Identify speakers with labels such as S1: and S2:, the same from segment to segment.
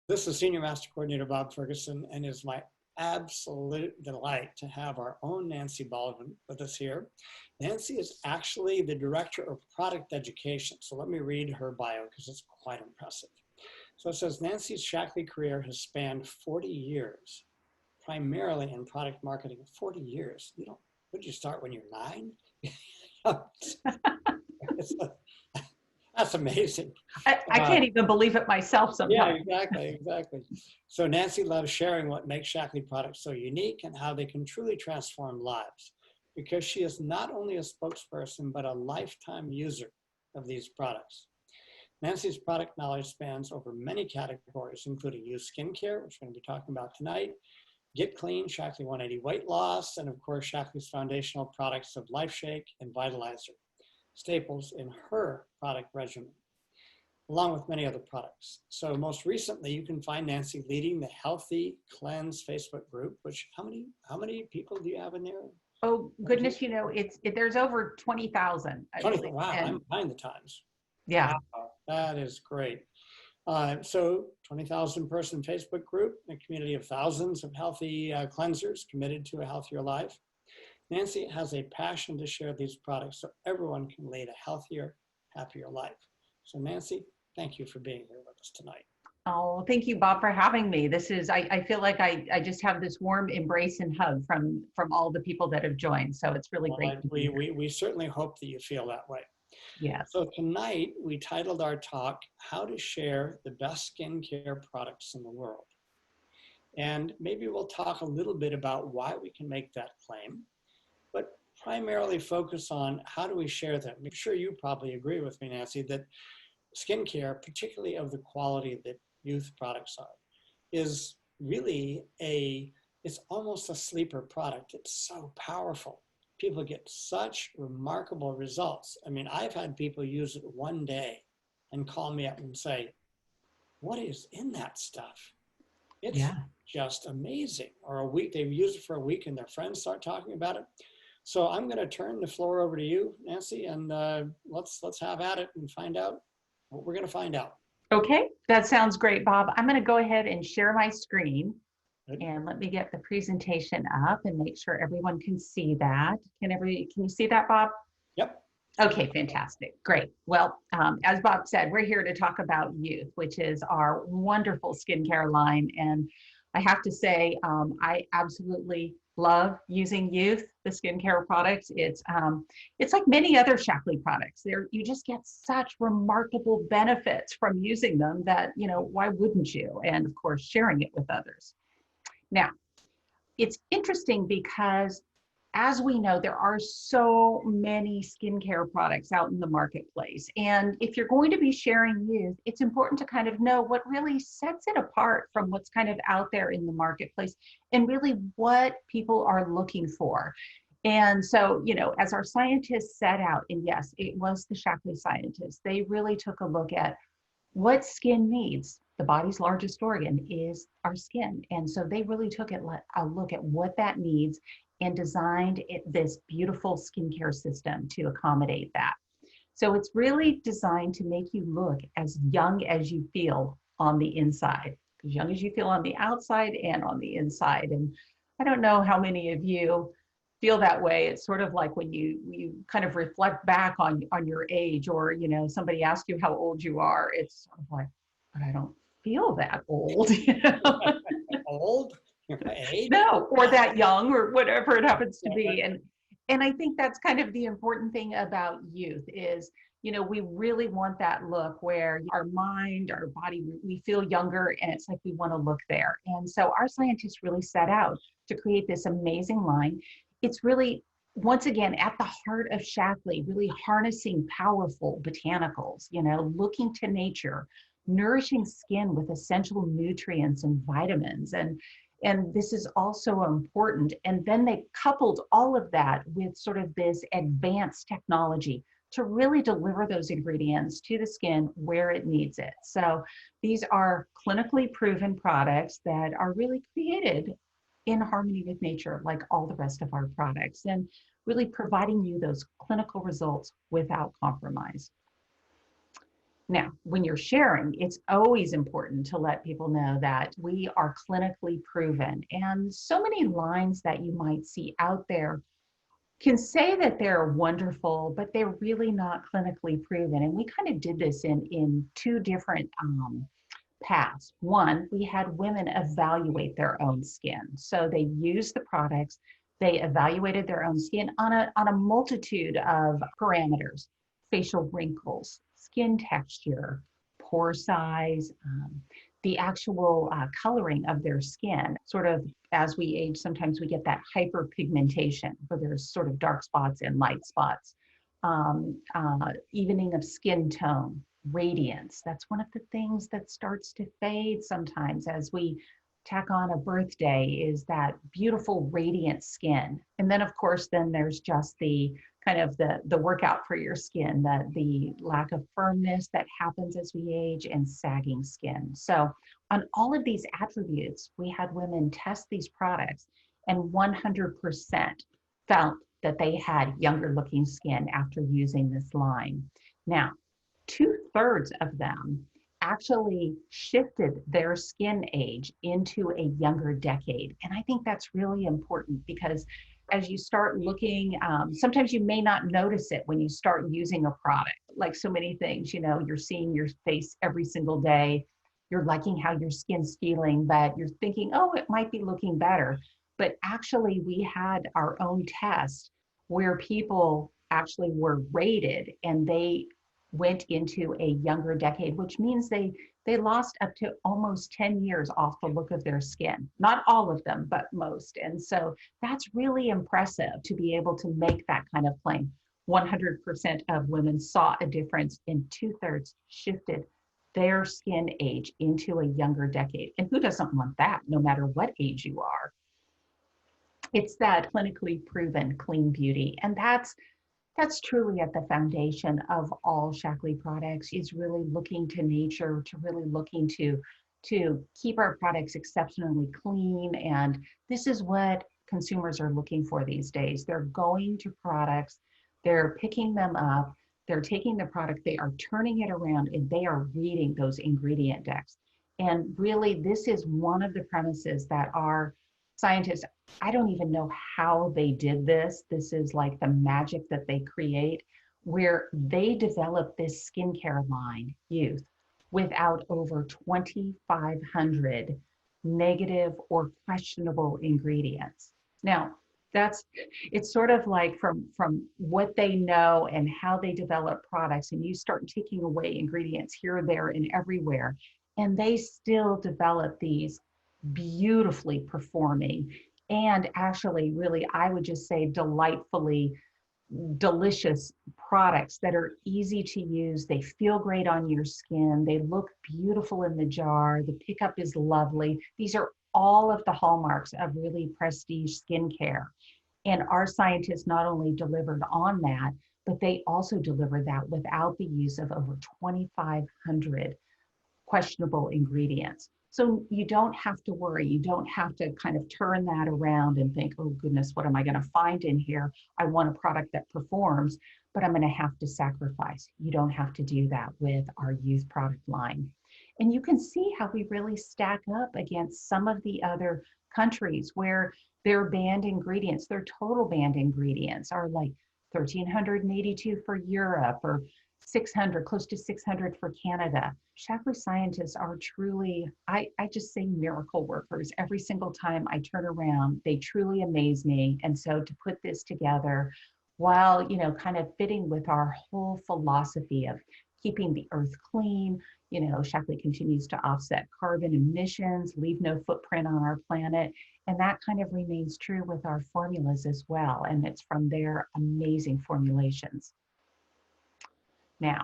S1: This is Senior Master Coordinator Bob Ferguson, and it is my absolute delight to have our own Nancy Baldwin with us here. Nancy is actually the Director of Product Education. So let me read her bio because it's quite impressive. So it says, Nancy's Shaklee career has spanned 40 years, primarily in product marketing. 40 years. You don't, would you start when you're 9? That's amazing.
S2: I can't even believe it myself sometimes.
S1: Yeah, exactly. So Nancy loves sharing what makes Shaklee products so unique and how they can truly transform lives, because she is not only a spokesperson, but a lifetime user of these products. Nancy's product knowledge spans over many categories, including youth skin care, which we're going to be talking about tonight, Get Clean, Shaklee 180 weight loss, and of course, Shaklee's foundational products of Life Shake and Vitalizer, staples in her product regimen, along with many other products. So most recently, you can find Nancy leading the Healthy Cleanse Facebook group, which how many people do you have in there?
S2: Oh goodness, you know, there's over 20,000.
S1: 20, wow, I'm behind the times.
S2: Yeah.
S1: Wow, that is great. So 20,000 person Facebook group, a community of thousands of healthy cleansers committed to a healthier life. Nancy has a passion to share these products so everyone can lead a healthier, happier life. So Nancy, thank you for being here with us tonight.
S2: Oh, thank you, Bob, for having me. This is, I feel like I just have this warm embrace and hug from all the people that have joined. So it's really great.
S1: We certainly hope that you feel that way.
S2: Yes.
S1: So tonight we titled our talk, How to Share the Best Skincare Products in the World. And maybe we'll talk a little bit about why we can make that claim, but primarily focus on how do we share them. I'm sure you probably agree with me, Nancy, that skincare, particularly of the quality that youth products are, is really it's almost a sleeper product. It's so powerful. People get such remarkable results. I mean, I've had people use it one day and call me up and say, what is in that stuff? It's just amazing. Or a week, they've used it for a week and their friends start talking about it. So I'm going to turn the floor over to you, Nancy, and let's have at it and find out what we're going to find out.
S2: Okay, that sounds great, Bob. I'm going to go ahead and share my screen. Good. And let me get the presentation up and make sure everyone can see that. Can you see that, Bob?
S1: Yep.
S2: Okay, fantastic. Great. Well, as Bob said, we're here to talk about Youth, which is our wonderful skincare line. And I have to say, I absolutely love using Youth, the skincare products. It's like many other Shaklee products. You just get such remarkable benefits from using them that, you know, why wouldn't you? And of course, sharing it with others. Now, it's interesting because as we know, there are so many skincare products out in the marketplace. And if you're going to be sharing Youth, it's important to kind of know what really sets it apart from what's kind of out there in the marketplace and really what people are looking for. And so, you know, as our scientists set out, and yes, it was the Shaklee scientists, they really took a look at what skin needs. The body's largest organ is our skin. And so they really took a look at what that needs and designed this beautiful skincare system to accommodate that. So it's really designed to make you look as young as you feel on the inside, as young as you feel on the outside and on the inside. And I don't know how many of you feel that way. It's sort of like when you kind of reflect back on your age, or, you know, somebody asks you how old you are. It's sort of like, but I don't feel that old, you know?
S1: Old?
S2: No, or that young, or whatever it happens to be. And I think that's kind of the important thing about Youth is, you know, we really want that look where our mind, our body, we feel younger, and it's like we want to look there. And so our scientists really set out to create this amazing line. It's really, once again, at the heart of Shaklee, really harnessing powerful botanicals, you know, looking to nature, nourishing skin with essential nutrients and vitamins. And this is also important. And then they coupled all of that with sort of this advanced technology to really deliver those ingredients to the skin where it needs it. So these are clinically proven products that are really created in harmony with nature, like all the rest of our products, and really providing you those clinical results without compromise. Now, when you're sharing, it's always important to let people know that we are clinically proven. And so many lines that you might see out there can say that they're wonderful, but they're really not clinically proven. And we kind of did this in two different paths. One, we had women evaluate their own skin. So they used the products, they evaluated their own skin on a multitude of parameters: facial wrinkles, skin texture, pore size, the actual coloring of their skin. Sort of as we age, sometimes we get that hyperpigmentation where there's sort of dark spots and light spots. Evening of skin tone, radiance. That's one of the things that starts to fade sometimes as we tack on a birthday, is that beautiful radiant skin. And then of course, then there's just the kind of the workout for your skin, the lack of firmness that happens as we age, and sagging skin. So on all of these attributes, we had women test these products, and 100% felt that they had younger looking skin after using this line. Now, 2/3 of them actually shifted their skin age into a younger decade. And I think that's really important, because as you start looking, sometimes you may not notice it when you start using a product. Like so many things, you know, you're seeing your face every single day, you're liking how your skin's feeling, but you're thinking, oh, it might be looking better. But actually, we had our own test where people actually were rated and they went into a younger decade, which means they lost up to almost 10 years off the look of their skin. Not all of them, but most. And so that's really impressive to be able to make that kind of claim. 100% of women saw a difference, and 2/3 shifted their skin age into a younger decade. And who doesn't want that, no matter what age you are? It's that clinically proven clean beauty. And that's truly at the foundation of all Shaklee products, is really looking to nature, to really looking to keep our products exceptionally clean. And this is what consumers are looking for these days. They're going to products, they're picking them up, they're taking the product, they are turning it around, and they are reading those ingredient decks. And really, this is one of the premises that our scientists, I don't even know how they did this. This is like the magic that they create, where they developed this skincare line, Youth, without over 2,500 negative or questionable ingredients. Now, it's sort of like from what they know and how they develop products, and you start taking away ingredients here, there, and everywhere, and they still develop these beautifully performing, and actually really, I would just say, delightfully delicious products that are easy to use. They feel great on your skin. They look beautiful in the jar. The pickup is lovely. These are all of the hallmarks of really prestige skincare. And our scientists not only delivered on that, but they also delivered that without the use of over 2,500 questionable ingredients. So you don't have to worry. You don't have to kind of turn that around and think, oh goodness, what am I going to find in here? I want a product that performs, but I'm going to have to sacrifice. You don't have to do that with our youth product line. And you can see how we really stack up against some of the other countries where their banned ingredients, their total banned ingredients are like 1,382 for Europe, or 600, close to 600 for Canada. Shaklee scientists are truly, I just say, miracle workers. Every single time I turn around, they truly amaze me. And so to put this together while, you know, kind of fitting with our whole philosophy of keeping the earth clean, you know, Shaklee continues to offset carbon emissions, leave no footprint on our planet. And that kind of remains true with our formulas as well. And it's from their amazing formulations. Now,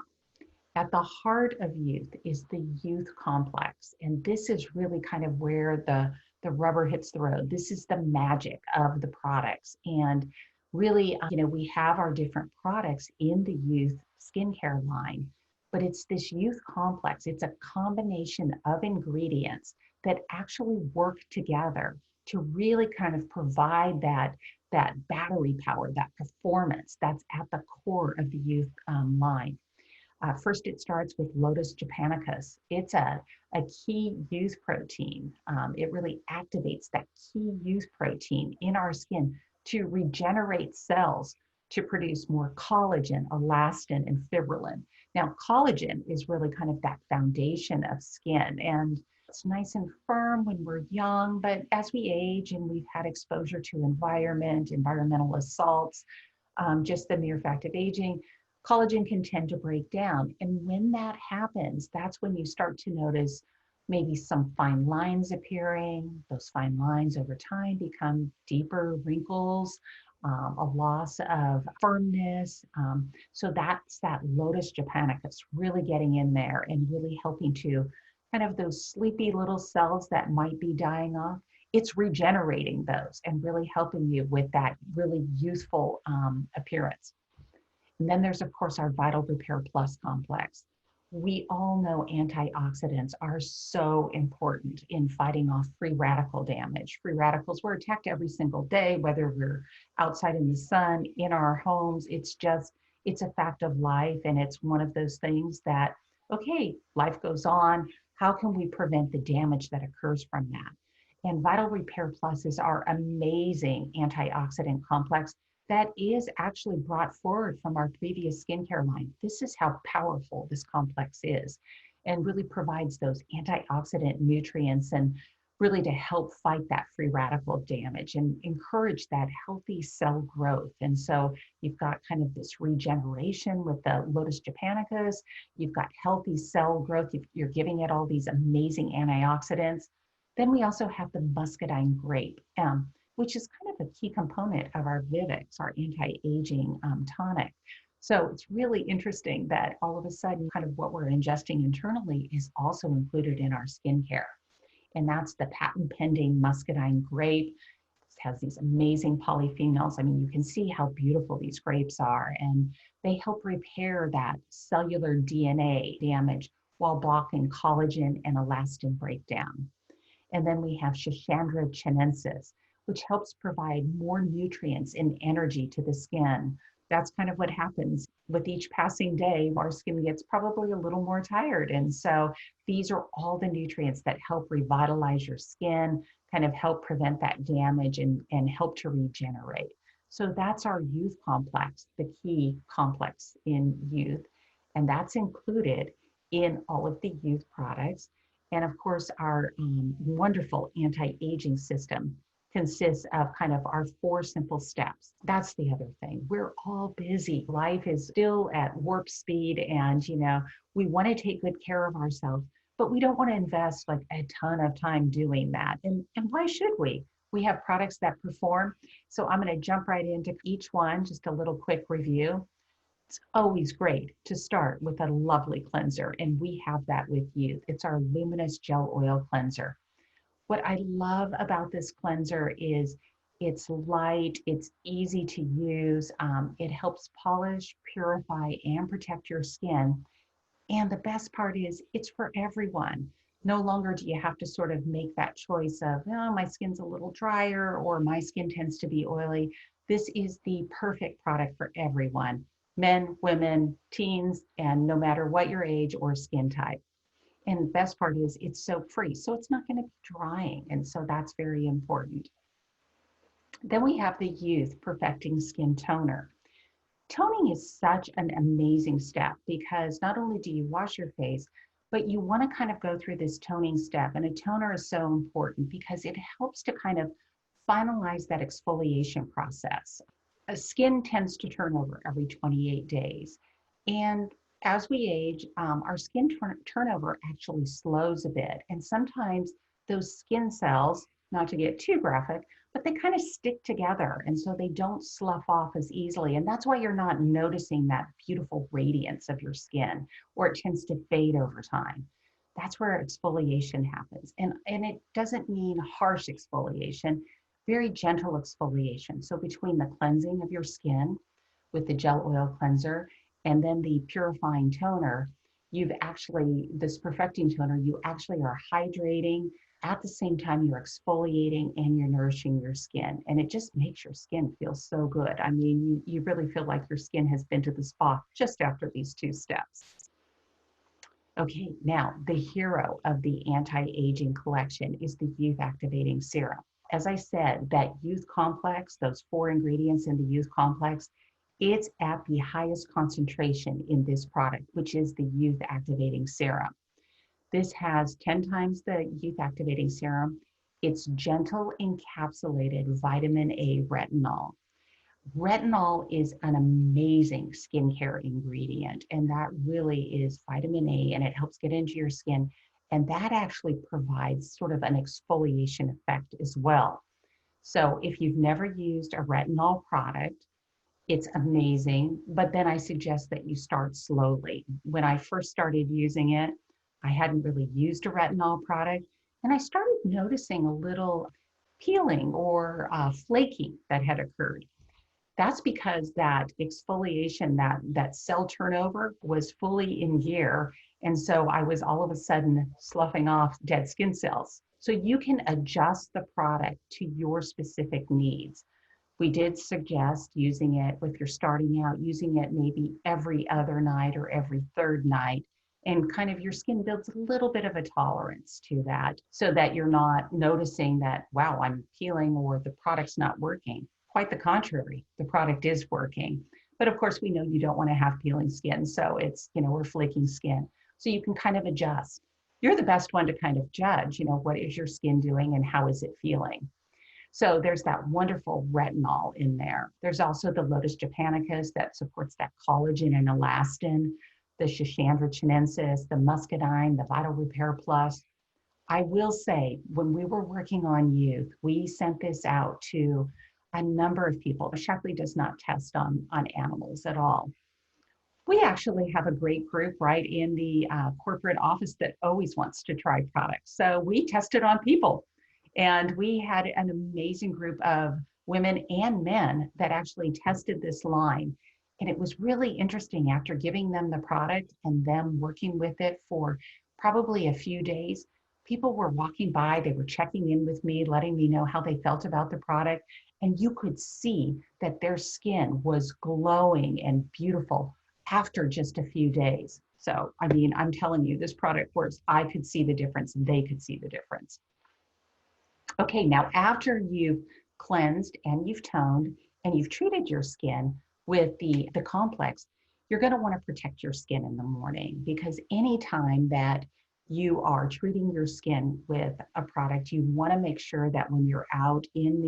S2: at the heart of youth is the youth complex. And this is really kind of where the rubber hits the road. This is the magic of the products. And really, you know, we have our different products in the youth skincare line, but it's this youth complex. It's a combination of ingredients that actually work together to really kind of provide that battery power, that performance that's at the core of the youth line. First, it starts with Lotus japonicus. It's a key youth protein. It really activates that key youth protein in our skin to regenerate cells to produce more collagen, elastin, and fibrillin. Now, collagen is really kind of that foundation of skin, and it's nice and firm when we're young, but as we age and we've had exposure to environmental assaults, just the mere fact of aging, collagen can tend to break down. And when that happens, that's when you start to notice maybe some fine lines appearing. Those fine lines over time become deeper wrinkles, a loss of firmness. So that's that Lotus japonicus really getting in there and really helping to kind of those sleepy little cells that might be dying off. It's regenerating those and really helping you with that really youthful appearance. And then there's, of course, our Vital Repair Plus complex. We all know antioxidants are so important in fighting off free radical damage. Free radicals, we're attacked every single day, whether we're outside in the sun, in our homes. It's a fact of life. And it's one of those things that, okay, life goes on. How can we prevent the damage that occurs from that? And Vital Repair Plus is our amazing antioxidant complex that is actually brought forward from our previous skincare line. This is how powerful this complex is and really provides those antioxidant nutrients and really to help fight that free radical damage and encourage that healthy cell growth. And so you've got kind of this regeneration with the Lotus japonicus, you've got healthy cell growth, you're giving it all these amazing antioxidants. Then we also have the muscadine grape, which is kind of a key component of our Vivix, our anti-aging tonic. So it's really interesting that all of a sudden kind of what we're ingesting internally is also included in our skincare. And that's the patent pending muscadine grape. It has these amazing polyphenols. I mean, you can see how beautiful these grapes are, and they help repair that cellular DNA damage while blocking collagen and elastin breakdown. And then we have Schisandra chinensis, which helps provide more nutrients and energy to the skin. That's kind of what happens with each passing day. Our skin gets probably a little more tired. And so these are all the nutrients that help revitalize your skin, kind of help prevent that damage and help to regenerate. So that's our youth complex, the key complex in youth. And that's included in all of the youth products. And of course, our wonderful anti-aging system consists of kind of our 4 simple steps. That's the other thing. We're all busy. Life is still at warp speed, and we want to take good care of ourselves, but we don't want to invest like a ton of time doing that. And why should we? We have products that perform. So I'm going to jump right into each one, just a little quick review. It's always great to start with a lovely cleanser, and we have that with youth. It's our Luminous Gel Oil Cleanser. What I love about this cleanser is it's light, it's easy to use, it helps polish, purify, and protect your skin. And the best part is it's for everyone. No longer do you have to sort of make that choice of, oh, my skin's a little drier or my skin tends to be oily. This is the perfect product for everyone. Men, women, teens, and no matter what your age or skin type. And the best part is it's soap-free, so it's not going to be drying. And so that's very important. Then we have the Youth Perfecting Skin Toner. Toning is such an amazing step because not only do you wash your face, but you want to kind of go through this toning step. And a toner is so important because it helps to kind of finalize that exfoliation process. Skin tends to turn over every 28 days. And as we age, our skin turnover actually slows a bit. And sometimes those skin cells, not to get too graphic, but they kind of stick together. And so they don't slough off as easily. And that's why you're not noticing that beautiful radiance of your skin, or it tends to fade over time. That's where exfoliation happens. And it doesn't mean harsh exfoliation, very gentle exfoliation. So between the cleansing of your skin with the gel oil cleanser and then the purifying toner, this perfecting toner, you actually are hydrating. At the same time, you're exfoliating and you're nourishing your skin. And it just makes your skin feel so good. I mean, you really feel like your skin has been to the spa just after these 2 steps. Okay, now the hero of the anti-aging collection is the Youth Activating Serum. As I said, that youth complex, those 4 ingredients in the youth complex, it's at the highest concentration in this product, which is the Youth Activating Serum. This has 10 times the Youth Activating Serum. It's gentle encapsulated vitamin A retinol. Retinol is an amazing skincare ingredient, and that really is vitamin A, and it helps get into your skin. And that actually provides sort of an exfoliation effect as well. So if you've never used a retinol product, it's amazing, but then I suggest that you start slowly. When I first started using it, I hadn't really used a retinol product, and I started noticing a little peeling or flaking that had occurred. That's because that exfoliation, that cell turnover was fully in gear. And so I was all of a sudden sloughing off dead skin cells. So you can adjust the product to your specific needs. We did suggest using it, if you're starting out, using it maybe every other night or every third night. And kind of your skin builds a little bit of a tolerance to that so that you're not noticing that, wow, I'm peeling or the product's not working. Quite the contrary, the product is working. But of course, we know you don't want to have peeling skin. So it's, or flaking skin. So you can kind of adjust. You're the best one to kind of judge, what is your skin doing and how is it feeling? So there's that wonderful retinol in there. There's also the Lotus japonicus that supports that collagen and elastin, the Schisandra chinensis, the muscadine, the Vital Repair Plus. I will say, when we were working on youth, we sent this out to a number of people. Shaklee does not test on animals at all. We actually have a great group right in the corporate office that always wants to try products. So we tested on people. And we had an amazing group of women and men that actually tested this line. And it was really interesting after giving them the product and them working with it for probably a few days. People were walking by, they were checking in with me, letting me know how they felt about the product. And you could see that their skin was glowing and beautiful after just a few days. So, I mean, I'm telling you, this product works. I could see the difference, they could see the difference. Okay, now after you've cleansed and you've toned and you've treated your skin with the complex, you're going to want to protect your skin in the morning, because anytime that you are treating your skin with a product, you want to make sure that when you're out in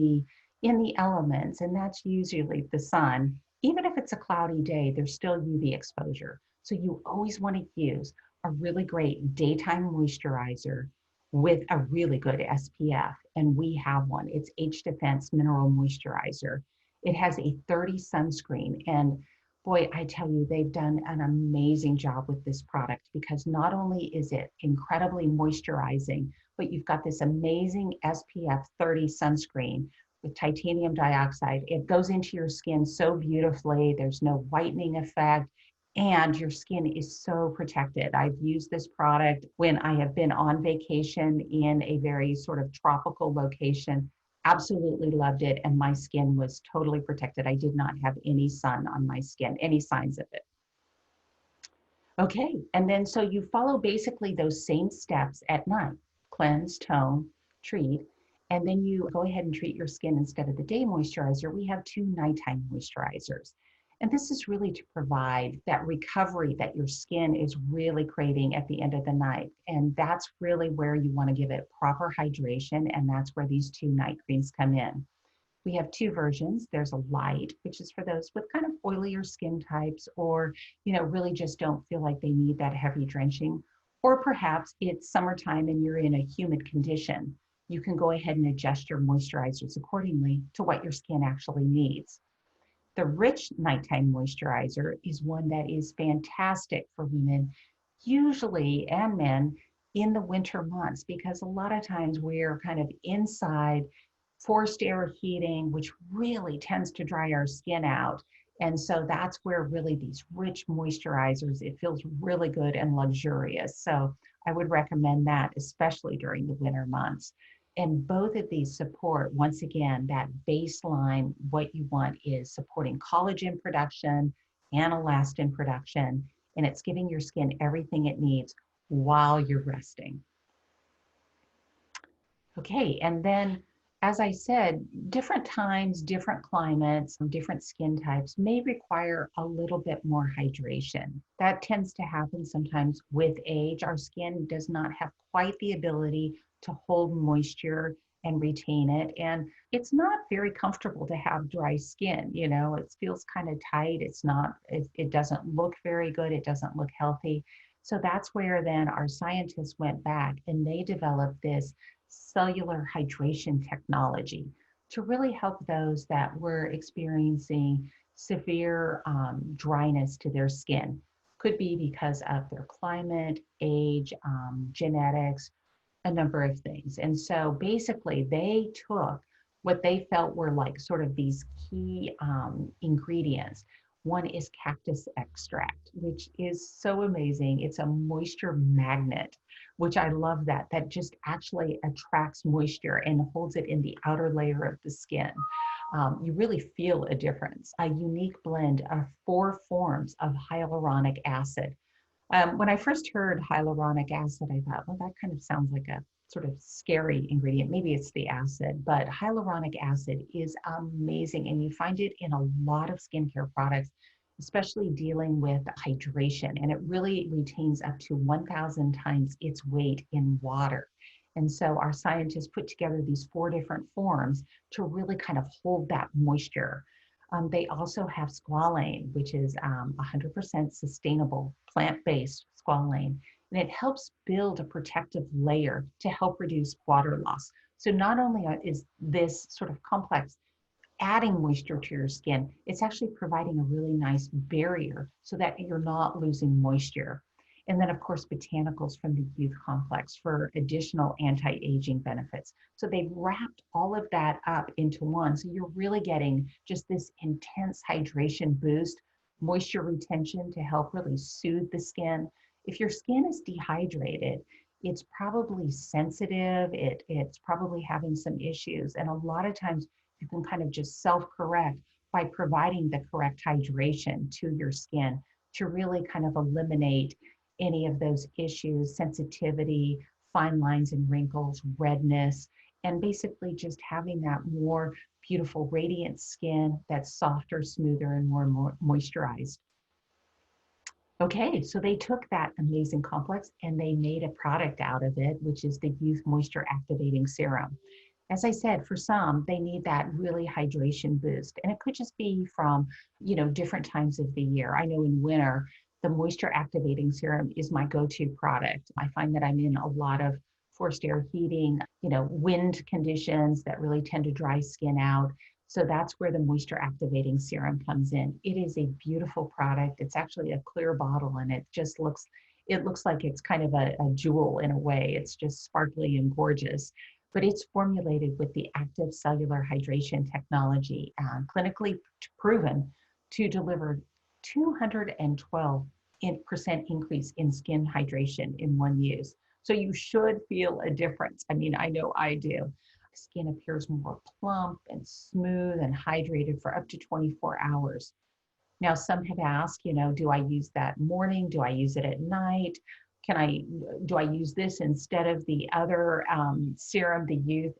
S2: the elements, and that's usually the sun, even if it's a cloudy day, there's still UV exposure. So you always want to use a really great daytime moisturizer with a really good SPF, and we have one. It's H Defense Mineral Moisturizer. It has a 30 sunscreen, and boy, I tell you, they've done an amazing job with this product, because not only is it incredibly moisturizing, but you've got this amazing SPF 30 sunscreen with titanium dioxide. It goes into your skin so beautifully. There's no whitening effect, and your skin is so protected. I've used this product when I have been on vacation in a very sort of tropical location. Absolutely loved it, and my skin was totally protected. I did not have any sun on my skin, any signs of it. Okay, and then so you follow basically those same steps at night: cleanse, tone, treat, and then you go ahead and treat your skin. Instead of the day moisturizer, we have 2 nighttime moisturizers. And this is really to provide that recovery that your skin is really craving at the end of the night. And that's really where you want to give it proper hydration. And that's where these 2 night creams come in. We have 2 versions. There's a light, which is for those with kind of oilier skin types, or, really just don't feel like they need that heavy drenching. Or perhaps it's summertime and you're in a humid condition. You can go ahead and adjust your moisturizers accordingly to what your skin actually needs. The rich nighttime moisturizer is one that is fantastic for women, usually, and men in the winter months, because a lot of times we're kind of inside, forced air heating, which really tends to dry our skin out. And so that's where really these rich moisturizers, it feels really good and luxurious. So I would recommend that, especially during the winter months. And both of these support, once again, that baseline. What you want is supporting collagen production and elastin production, and it's giving your skin everything it needs while you're resting. Okay, and then as I said, different times, different climates, different skin types may require a little bit more hydration. That tends to happen sometimes with age. Our skin does not have quite the ability to hold moisture and retain it. And it's not very comfortable to have dry skin. You know, it feels kind of tight. It doesn't look very good. It doesn't look healthy. So that's where then our scientists went back and they developed this cellular hydration technology to really help those that were experiencing severe dryness to their skin. Could be because of their climate, age, genetics, a number of things. And so basically, they took what they felt were like sort of these key ingredients. One is cactus extract, which is so amazing. It's a moisture magnet, which I love that just actually attracts moisture and holds it in the outer layer of the skin. You really feel a difference. A unique blend of 4 forms of hyaluronic acid. When I first heard hyaluronic acid, I thought, well, that kind of sounds like a sort of scary ingredient. Maybe it's the acid, but hyaluronic acid is amazing. And you find it in a lot of skincare products, especially dealing with hydration. And it really retains up to 1,000 times its weight in water. And so our scientists put together these 4 different forms to really kind of hold that moisture. They also have squalane, which is 100% sustainable plant-based squalane, and it helps build a protective layer to help reduce water loss. So not only is this sort of complex adding moisture to your skin, it's actually providing a really nice barrier so that you're not losing moisture. And then, of course, botanicals from the Youth Complex for additional anti-aging benefits. So they've wrapped all of that up into one. So you're really getting just this intense hydration boost, moisture retention to help really soothe the skin. If your skin is dehydrated, it's probably sensitive, it's probably having some issues. And a lot of times you can kind of just self-correct by providing the correct hydration to your skin to really kind of eliminate any of those issues, sensitivity, fine lines and wrinkles, redness, and basically just having that more beautiful radiant skin that's softer, smoother, and more moisturized. Okay, so they took that amazing complex and they made a product out of it, which is the Youth Moisture Activating Serum. As I said, for some, they need that really hydration boost. And it could just be from, different times of the year. I know in winter, the moisture activating serum is my go-to product. I find that I'm in a lot of forced air heating, wind conditions that really tend to dry skin out. So that's where the moisture activating serum comes in. It is a beautiful product. It's actually a clear bottle and it looks like it's kind of a jewel in a way. It's just sparkly and gorgeous. But it's formulated with the active cellular hydration technology, clinically proven to deliver 212% increase in skin hydration in one use. So you should feel a difference. I mean, I know I do. Skin appears more plump and smooth and hydrated for up to 24 hours. Now, some have asked, do I use that morning? Do I use it at night? Do I use this instead of the other serum, the Youth?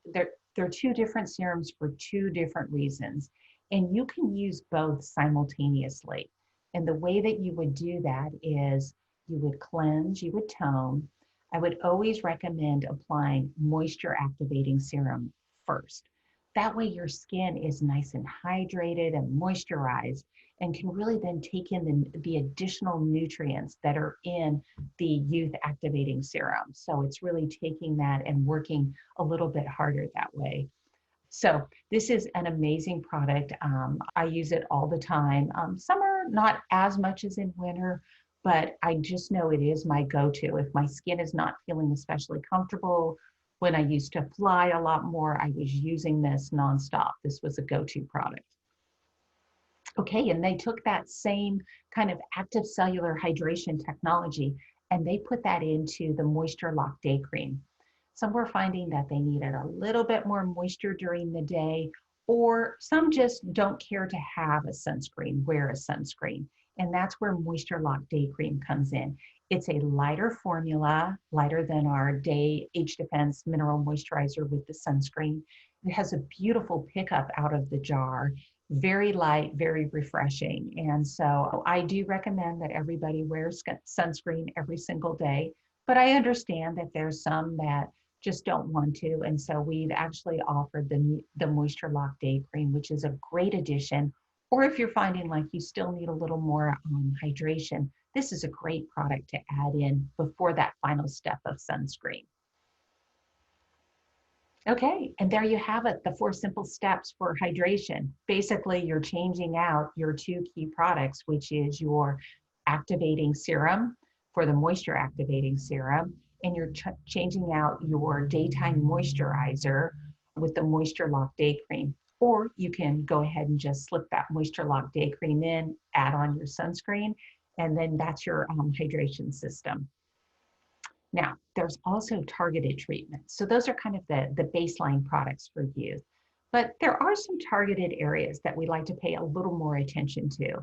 S2: They're 2 different serums for 2 different reasons. And you can use both simultaneously. And the way that you would do that is you would cleanse, you would tone. I would always recommend applying moisture activating serum first. That way your skin is nice and hydrated and moisturized and can really then take in the additional nutrients that are in the Youth Activating Serum. So it's really taking that and working a little bit harder that way. So this is an amazing product. I use it all the time. Summer, not as much as in winter, but I just know it is my go-to. If my skin is not feeling especially comfortable, when I used to fly a lot more, I was using this nonstop. This was a go-to product. Okay, and they took that same kind of active cellular hydration technology and they put that into the Moisture Lock Day Cream. Some were finding that they needed a little bit more moisture during the day, or some just don't care to have a sunscreen, wear a sunscreen. And that's where Moisture Lock Day Cream comes in. It's a lighter formula, lighter than our Day Age Defense Mineral Moisturizer with the sunscreen. It has a beautiful pickup out of the jar, very light, very refreshing. And so I do recommend that everybody wears sunscreen every single day, but I understand that there's some that just don't want to. And so we've actually offered the Moisture Lock Day Cream, which is a great addition. Or if you're finding like you still need a little more hydration, this is a great product to add in before that final step of sunscreen. Okay, and there you have it, the 4 simple steps for hydration. Basically, you're changing out your 2 key products, which is your activating serum for the moisture activating serum, and you're changing out your daytime moisturizer with the Moisture Lock Day Cream. Or you can go ahead and just slip that Moisture Lock Day Cream in, add on your sunscreen, and then that's your hydration system. Now, there's also targeted treatments. So those are kind of the baseline products for youth. But there are some targeted areas that we like to pay a little more attention to.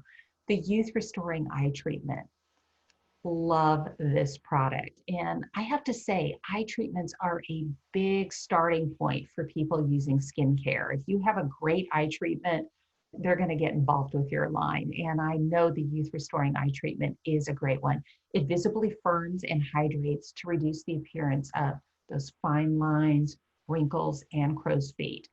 S2: The Youth Restoring Eye Treatment. Love this product. And I have to say, eye treatments are a big starting point for people using skincare. If you have a great eye treatment, they're going to get involved with your line. And I know the Youth Restoring Eye Treatment is a great one. It visibly firms and hydrates to reduce the appearance of those fine lines, wrinkles, and crow's feet.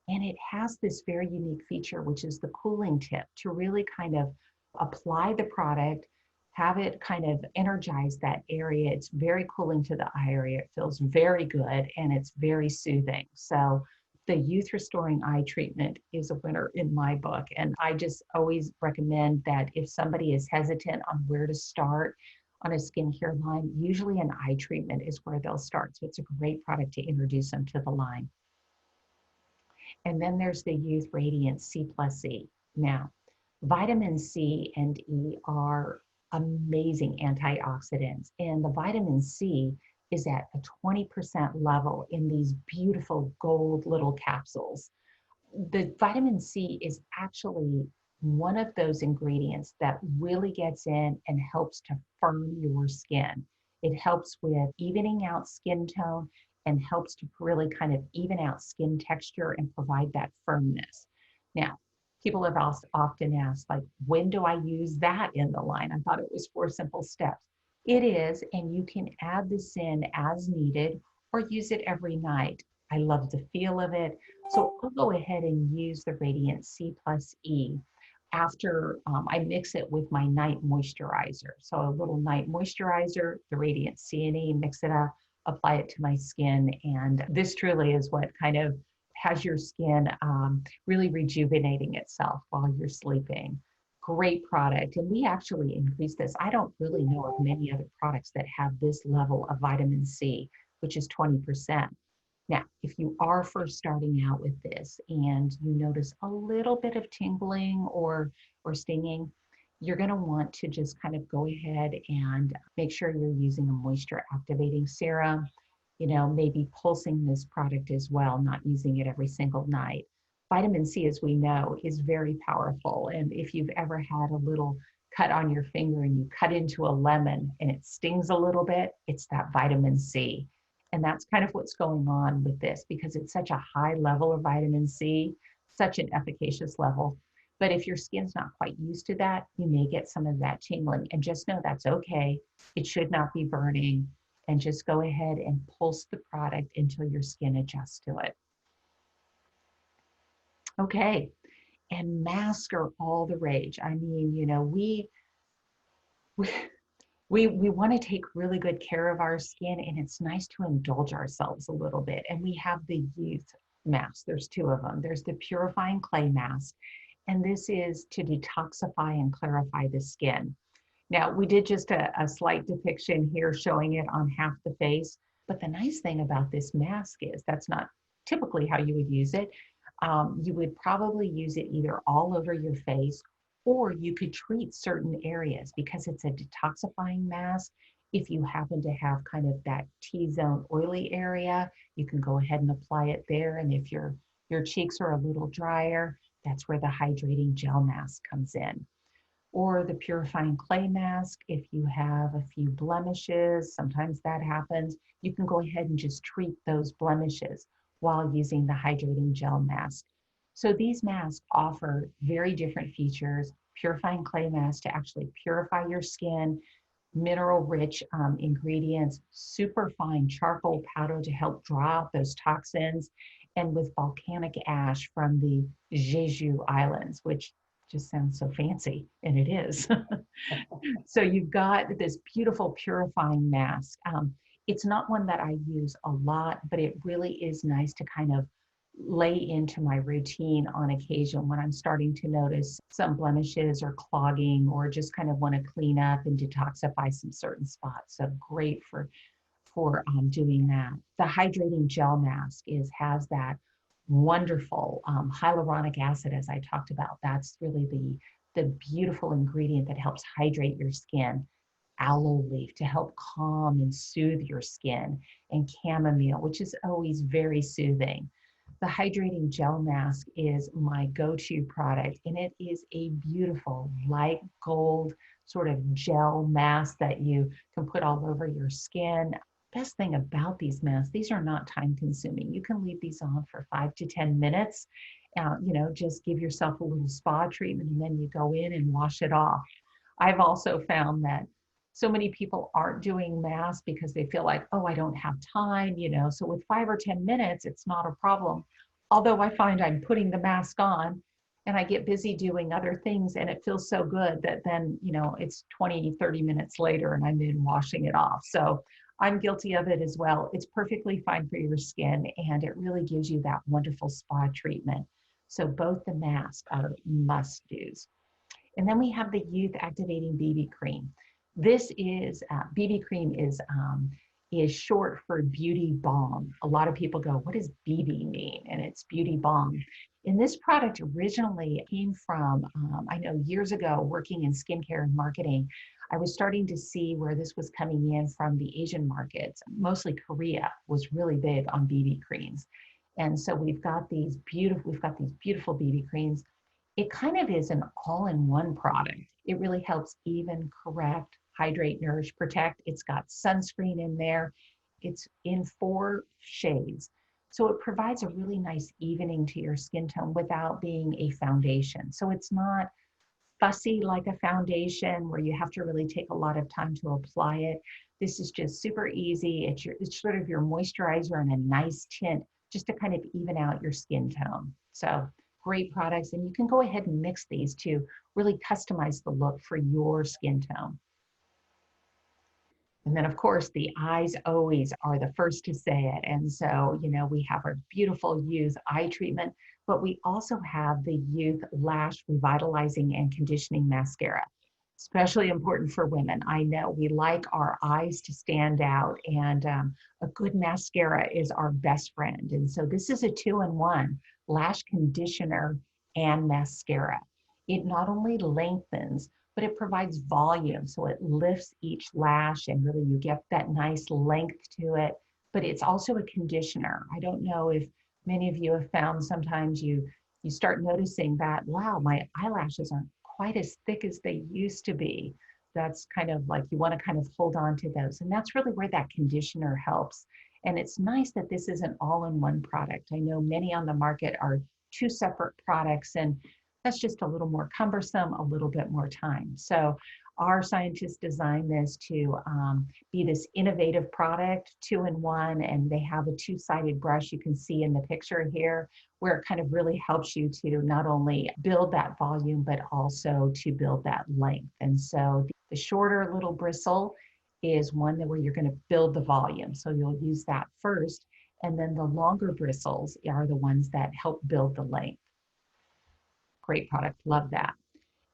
S2: And it has this very unique feature, which is the cooling tip to really kind of apply the product, have it kind of energize that area. It's very cooling to the eye area. It feels very good and it's very soothing. So the Youth Restoring Eye Treatment is a winner in my book. And I just always recommend that if somebody is hesitant on where to start on a skincare line, usually an eye treatment is where they'll start. So it's a great product to introduce them to the line. And then there's the Youth Radiant C+E. Now, vitamin C and E are amazing antioxidants, and the vitamin C is at a 20% level in these beautiful gold little capsules. The vitamin C is actually one of those ingredients that really gets in and helps to firm your skin. It helps with evening out skin tone and helps to really kind of even out skin texture and provide that firmness. Now, people have often asked, like, when do I use that in the line? I thought it was 4 simple steps. It is, and you can add this in as needed or use it every night. I love the feel of it. So I'll go ahead and use the Radiant C+E after I mix it with my night moisturizer. So a little night moisturizer, the Radiant C and E, mix it up, apply it to my skin. And this truly is what kind of has your skin really rejuvenating itself while you're sleeping. Great product. And we actually increase this. I don't really know of many other products that have this level of vitamin C, which is 20%. Now, if you are first starting out with this and you notice a little bit of tingling or stinging, you're going to want to just kind of go ahead and make sure you're using a moisture activating serum, you know, maybe pulsing this product as well, not using it every single night. Vitamin C, as we know, is very powerful. And if you've ever had a little cut on your finger and you cut into a lemon and it stings a little bit, it's that vitamin C. And that's kind of what's going on with this because it's such a high level of vitamin C, such an efficacious level. But if your skin's not quite used to that, you may get some of that tingling. And just know that's okay. It should not be burning. And just go ahead and pulse the product until your skin adjusts to it. Okay, and masks are all the rage. I mean, you know, we want to take really good care of our skin, and it's nice to indulge ourselves a little bit. And we have the youth mask. There's 2 of them. There's the purifying clay mask, and this is to detoxify and clarify the skin. Now, we did just a slight depiction here showing it on half the face, but the nice thing about this mask is that's not typically how you would use it. You would probably use it either all over your face, or you could treat certain areas because it's a detoxifying mask. If you happen to have kind of that T-zone oily area, you can go ahead and apply it there. And if your cheeks are a little drier, that's where the hydrating gel mask comes in. or the purifying clay mask. If you have a few blemishes, sometimes that happens, you can go ahead and just treat those blemishes while using the hydrating gel mask. So these masks offer very different features. Purifying clay mask to actually purify your skin, mineral-rich ingredients, super fine charcoal powder to help draw out those toxins, and with volcanic ash from the Jeju Islands, which just sounds so fancy, and it is. So you've got this beautiful purifying mask. It's not one that I use a lot, but it really is nice to kind of lay into my routine on occasion when I'm starting to notice some blemishes or clogging, or just kind of want to clean up and detoxify some certain spots. So great for doing that. The hydrating gel mask has that wonderful hyaluronic acid, as I talked about. That's really the beautiful ingredient that helps hydrate your skin. Aloe leaf to help calm and soothe your skin, and chamomile, which is always very soothing. The hydrating gel mask is my go-to product, and it is a beautiful light gold sort of gel mask that you can put all over your skin. Best thing about these masks, these are not time consuming. You can leave these on for 5 to 10 minutes. Just give yourself a little spa treatment, and then you go in and wash it off. I've also found that so many people aren't doing masks because they feel like, oh, I don't have time, So with 5 or 10 minutes, it's not a problem. Although I find I'm putting the mask on and I get busy doing other things, and it feels so good that then, it's 20, 30 minutes later and I'm in washing it off. So I'm guilty of it as well. It's perfectly fine for your skin, and it really gives you that wonderful spa treatment. So both the masks are must-dos. And then we have the Youth Activating BB Cream. This is, BB cream is short for beauty balm. A lot of people go, what does BB mean? And it's beauty balm. And this product originally came from, I know years ago working in skincare and marketing, I was starting to see where this was coming in from the Asian markets. Mostly Korea was really big on BB creams. And so we've got these beautiful BB creams. It kind of is an all-in-one product. It really helps even, correct, hydrate, nourish, protect. It's got sunscreen in there. It's in 4 shades. So it provides a really nice evening to your skin tone without being a foundation. So it's not fussy like a foundation where you have to really take a lot of time to apply it. This is just super easy. It's sort of your moisturizer and a nice tint just to kind of even out your skin tone. So great products, and you can go ahead and mix these to really customize the look for your skin tone. And then of course, the eyes always are the first to say it. And so, we have our beautiful Youth eye treatment, but we also have the Youth Lash Revitalizing and Conditioning Mascara. Especially important for women. I know we like our eyes to stand out, and a good mascara is our best friend. And so this is a 2-in-1 lash conditioner and mascara. It not only lengthens, but it provides volume. So it lifts each lash, and really you get that nice length to it, but it's also a conditioner. I don't know if many of you have found sometimes you start noticing that, wow, my eyelashes aren't quite as thick as they used to be. That's kind of like you want to kind of hold on to those. And that's really where that conditioner helps. And it's nice that this is an all-in-one product. I know many on the market are 2 separate products, and that's just a little more cumbersome, a little bit more time. So our scientists designed this to be this innovative product, 2-in-1, and they have a 2-sided brush you can see in the picture here, where it kind of really helps you to not only build that volume, but also to build that length. And so the shorter little bristle is one where you're going to build the volume. So you'll use that first, and then the longer bristles are the ones that help build the length. Great product, love that.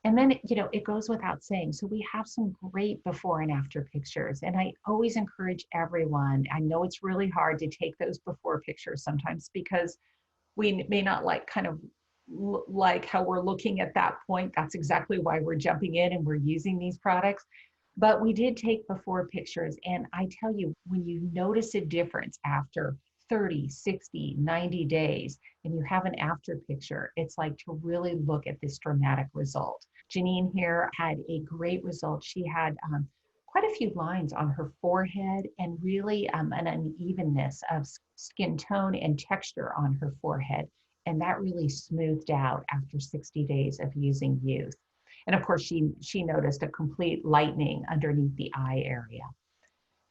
S2: And then, it goes without saying. So we have some great before and after pictures. And I always encourage everyone, I know it's really hard to take those before pictures sometimes because we may not like how we're looking at that point. That's exactly why we're jumping in and we're using these products. But we did take before pictures. And I tell you, when you notice a difference after 30, 60, 90 days, and you have an after picture, it's like to really look at this dramatic result. Janine here had a great result. She had quite a few lines on her forehead and really an unevenness of skin tone and texture on her forehead. And that really smoothed out after 60 days of using Youth. And of course, she noticed a complete lightening underneath the eye area.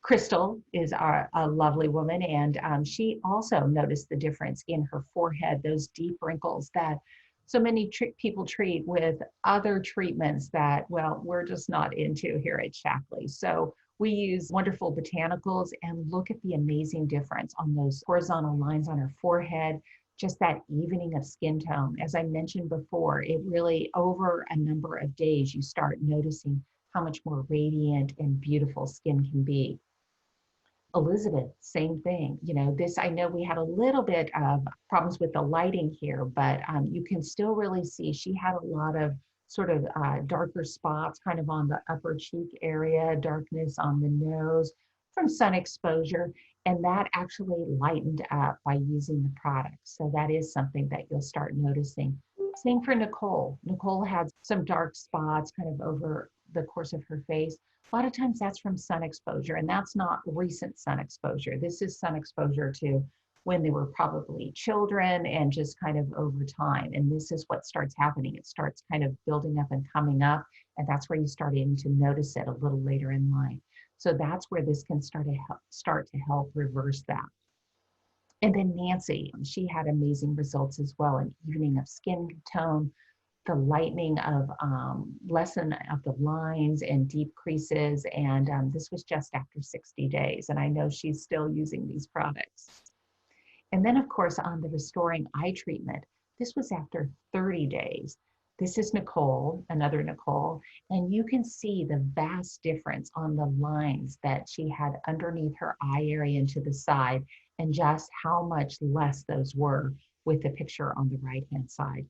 S2: Crystal is a lovely woman, and she also noticed the difference in her forehead, those deep wrinkles that so many people treat with other treatments that, well, we're just not into here at Shaklee. So we use wonderful botanicals and look at the amazing difference on those horizontal lines on her forehead, just that evening of skin tone. As I mentioned before, it really, over a number of days, you start noticing how much more radiant and beautiful skin can be. Elizabeth, same thing. You know, this, I know we had a little bit of problems with the lighting here, but you can still really see she had a lot of sort of darker spots kind of on the upper cheek area, darkness on the nose from sun exposure, and that actually lightened up by using the product. So that is something that you'll start noticing. Same for Nicole. Nicole had some dark spots kind of over the course of her face. A lot of times that's from sun exposure, and that's not recent sun exposure. This is sun exposure to when they were probably children and just kind of over time. And this is what starts happening. It starts kind of building up and coming up, and that's where you start to notice it a little later in life. So that's where this can start to help reverse that. And then Nancy, she had amazing results as well, an evening of skin tone, the lightening of lessen of the lines and deep creases. And this was just after 60 days. And I know she's still using these products. And then of course, on the restoring eye treatment, this was after 30 days. This is Nicole, another Nicole, and you can see the vast difference on the lines that she had underneath her eye area and to the side, and just how much less those were with the picture on the right-hand side.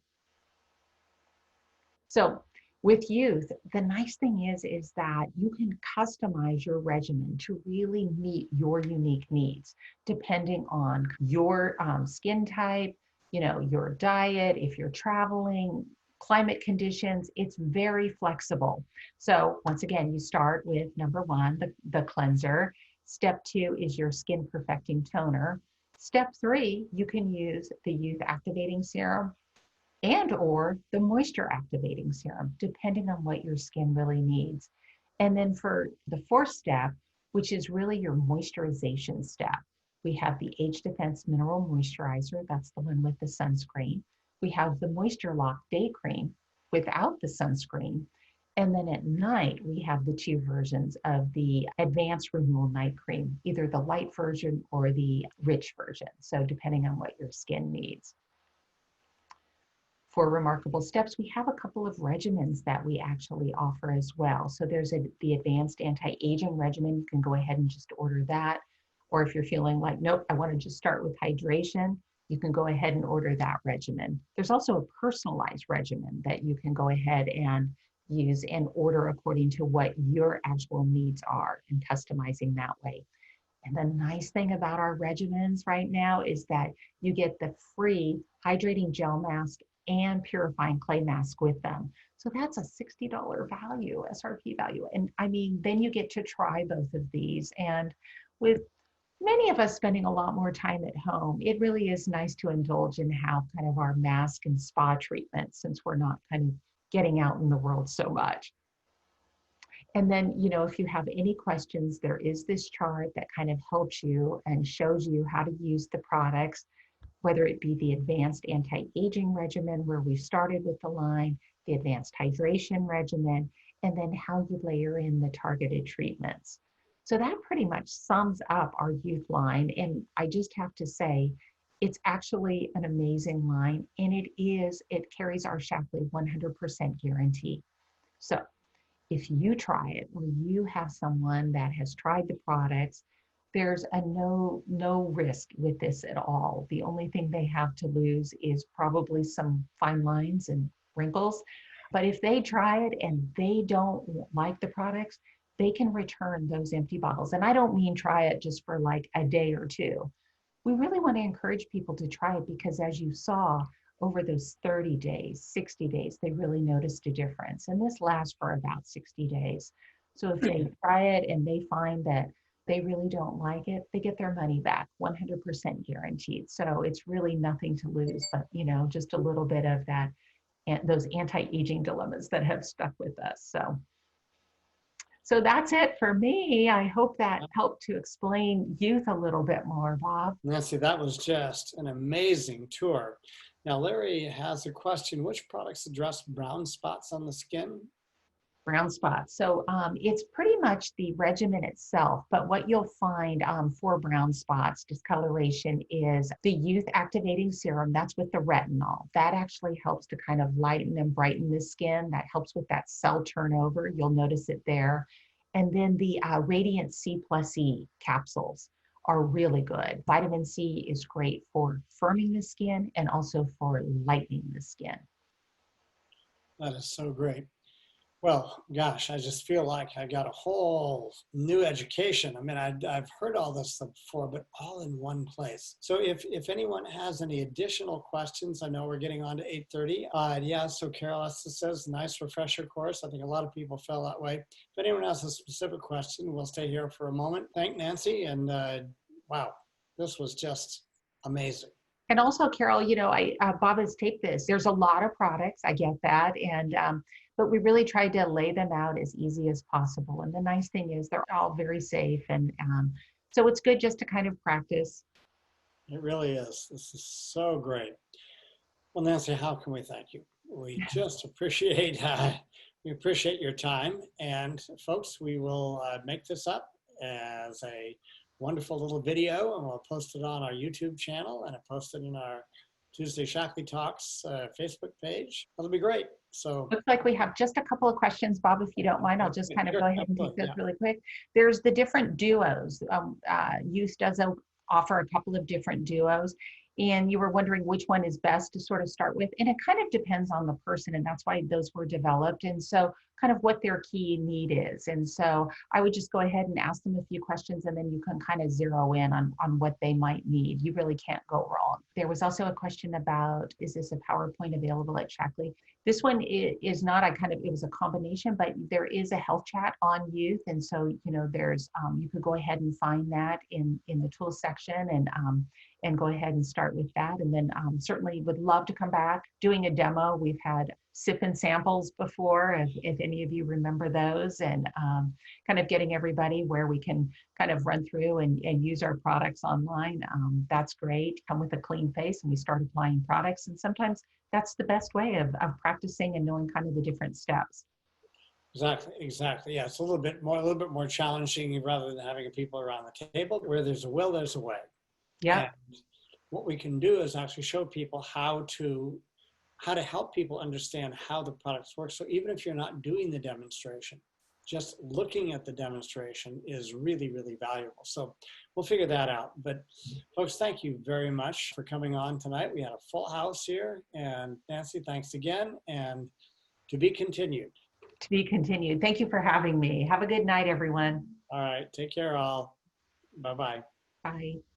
S2: So with Youth, the nice thing is that you can customize your regimen to really meet your unique needs, depending on your skin type, you know, your diet, if you're traveling, climate conditions. It's very flexible. So once again, you start with number one, the cleanser. Step two is your skin perfecting toner. Step three, you can use the Youth Activating Serum and or the moisture activating serum, depending on what your skin really needs. And then for the fourth step, which is really your moisturization step, we have the Age Defense Mineral Moisturizer. That's the one with the sunscreen. We have the Moisture Lock Day Cream without the sunscreen. And then at night, we have the two versions of the Advanced Renewal Night Cream, either the light version or the rich version. So depending on what your skin needs. For Remarkable Steps, we have a couple of regimens that we actually offer as well. So there's the Advanced Anti-Aging Regimen. You can go ahead and just order that. Or if you're feeling like, nope, I want to just start with hydration, you can go ahead and order that regimen. There's also a personalized regimen that you can go ahead and use and order according to what your actual needs are, and customizing that way. And the nice thing about our regimens right now is that you get the free hydrating gel mask and purifying clay mask with them. So that's a $60 value, SRP value. And I mean, then you get to try both of these. And with many of us spending a lot more time at home, it really is nice to indulge in how kind of our mask and spa treatment, since we're not kind of getting out in the world so much. And then, you know, if you have any questions, there is this chart that kind of helps you and shows you how to use the products, whether it be the Advanced Anti-Aging Regimen, where we started with the line, the Advanced Hydration Regimen, and then how you layer in the targeted treatments. So that pretty much sums up our Youth line. And I just have to say, it's actually an amazing line, and it carries our Shaklee 100% guarantee. So if you try it, or you have someone that has tried the products, there's a no risk with this at all. The only thing they have to lose is probably some fine lines and wrinkles. But if they try it and they don't like the products, they can return those empty bottles. And I don't mean try it just for like a day or two. We really want to encourage people to try it because, as you saw, over those 30 days, 60 days, they really noticed a difference. And this lasts for about 60 days. So if they try it and they find that they really don't like it, they get their money back, 100% guaranteed. So it's really nothing to lose, but just a little bit of that, and those anti-aging dilemmas that have stuck with us. So that's it for me. I hope that helped to explain youth a little bit more, Bob.
S1: Nancy, that was just an amazing tour. Now, Larry has a question. Which products address brown spots on the skin?
S2: Brown spots. So it's pretty much the regimen itself, but what you'll find for brown spots, discoloration, is the youth activating serum. That's with the retinol. That actually helps to kind of lighten and brighten the skin. That helps with that cell turnover. You'll notice it there. And then the Radiant C plus E capsules are really good. Vitamin C is great for firming the skin and also for lightening the skin.
S1: That is so great. Well, gosh, I just feel like I got a whole new education. I mean, I've heard all this stuff before, but all in one place. So if anyone has any additional questions, I know we're getting on to 8:30. Yeah, so Carol Estes says, nice refresher course. I think a lot of people felt that way. If anyone has a specific question, we'll stay here for a moment. Thank Nancy, and wow, this was just amazing.
S2: And also, Carol, Bob has taped this. There's a lot of products, I get that, and but we really tried to lay them out as easy as possible. And the nice thing is they're all very safe, and so it's good just to kind of practice.
S1: It really is. This is so great. Well, Nancy, how can we thank you? We just appreciate your time, and folks, we will make this up as a wonderful little video, and we'll post it on our YouTube channel, and I post it in our Tuesday Shaklee Talks Facebook page. That'll be great. So
S2: looks like we have just a couple of questions, Bob, if you don't mind. I'll just kind of go ahead and take those really quick. There's the different duos. Youth does offer a couple of different duos, and you were wondering which one is best to sort of start with. And it kind of depends on the person, and that's why those were developed. And so kind of what their key need is. And so I would just go ahead and ask them a few questions, and then you can kind of zero in on what they might need. You really can't go wrong. There was also a question about, is this a PowerPoint available at Shaklee? This one is not, it was a combination, but there is a health chat on youth. And so, there's, you could go ahead and find that in the tools section, and go ahead and start with that. And then certainly would love to come back doing a demo. We've had sip and samples before, if any of you remember those, and kind of getting everybody where we can kind of run through and use our products online. That's great. Come with a clean face and we start applying products. And sometimes that's the best way of practicing and knowing kind of the different steps.
S1: Exactly. Yeah, it's a little bit more challenging rather than having people around the table. Where there's a will, there's a way.
S2: Yeah.
S1: And what we can do is actually show people how to help people understand how the products work. So even if you're not doing the demonstration, just looking at the demonstration is really, really valuable. So we'll figure that out. But folks, thank you very much for coming on tonight. We had a full house here, and Nancy, thanks again, and to be continued.
S2: To be continued. Thank you for having me. Have a good night, everyone.
S1: All right. Take care, all. Bye-bye.
S2: Bye.